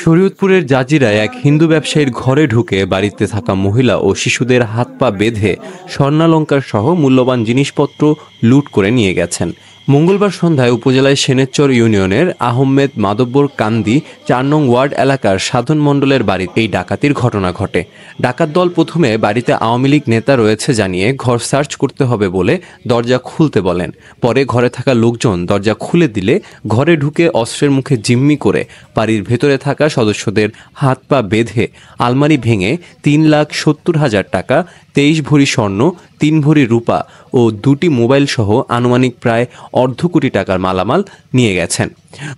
শরীয়তপুরের জাজিরায় এক হিন্দু ব্যবসায়ীর ঘরে ঢুকে বাড়িতে থাকা মহিলা ও শিশুদের হাত পা বেঁধে স্বর্ণালংকার সহ মূল্যবান জিনিসপত্র লুট করে নিয়ে গেছেন। মঙ্গলবার সন্ধ্যায় উপজেলায় সেনেচর ইউনিয়নের আহমেদ মাদব্বর কান্দি ৪ নং ওয়ার্ড এলাকার সাধন মণ্ডলের বাড়িতে এই ডাকাতির ঘটনা ঘটে। ডাকাত দল প্রথমে বাড়িতে আওয়ামী লীগ নেতা রয়েছে জানিয়ে ঘর সার্চ করতে হবে বলে দরজা খুলতে বলেন। পরে ঘরে থাকা লোকজন দরজা খুলে দিলে ঘরে ঢুকে অস্ত্রের মুখে জিম্মি করে বাড়ির ভেতরে থাকা সদস্যদের হাত পা বেঁধে আলমারি ভেঙে ৩,৭০,০০০ টাকা, ২৩ ভরি স্বর্ণ, ৩ ভরি রূপা ও ২টি মোবাইল সহ আনুমানিক প্রায় অর্ধ কোটি টাকার মালামাল নিয়ে গেছেন।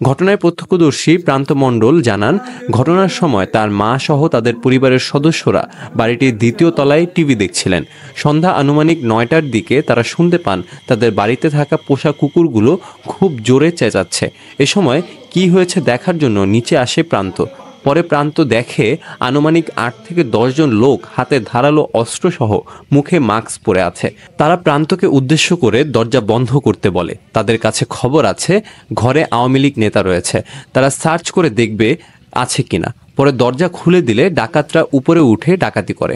ঘটনায় প্রত্যক্ষদর্শী প্রান্ত মণ্ডল জানান, ঘটনার সময় তার মা সহ তাদের পরিবারের সদস্যরা বাড়িটির দ্বিতীয় তলায় টিভি দেখছিলেন। সন্ধ্যা আনুমানিক ৯টার দিকে তারা শুনতে পান তাদের বাড়িতে থাকা পোষা কুকুরগুলো খুব জোরে চেঁচাচ্ছে। এ সময় কি হয়েছে দেখার জন্য নিচে আসে প্রান্ত। পরে প্রান্ত দেখে আনুমানিক ৮ থেকে ১০ জন লোক হাতে ধারালো অস্ত্রসহ মুখে মাস্ক পরে আছে। তারা প্রান্তকে উদ্দেশ্য করে দরজা বন্ধ করতে বলে। তাদের কাছে খবর আছে ঘরে আওয়ামী লীগ নেতা রয়েছে, তারা সার্চ করে দেখবে আছে কিনা। পরে দরজা খুলে দিলে ডাকাতরা উপরে উঠে ডাকাতি করে।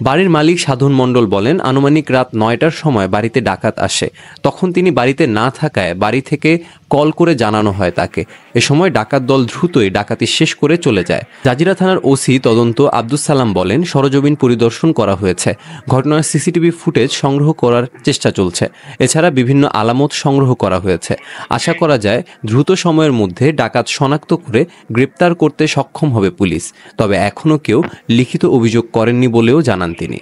বাড়ির মালিক সাধন মণ্ডল বলেন, আনুমানিক রাত ৯টার সময় বাড়িতে ডাকাত আসে। তখন তিনি বাড়িতে না থাকায় বাড়ি থেকে কল করে জানানো হয় তাকে। এ সময় ডাকাত দল দ্রুতই ডাকাতি শেষ করে চলে যায়। জাজিরা থানার ওসি তদন্ত আব্দুস সালাম বলেন, সরজমিন পরিদর্শন করা হয়েছে। ঘটনার সিসিটিভি ফুটেজ সংগ্রহ করার চেষ্টা চলছে। এছাড়া বিভিন্ন আলামত সংগ্রহ করা হয়েছে। আশা করা যায় দ্রুত সময়ের মধ্যে ডাকাত শনাক্ত করে গ্রেপ্তার করতে সক্ষম হবে পুলিশ। তবে এখনও কেউ লিখিত অভিযোগ করেননি বলেও জানান তিনি।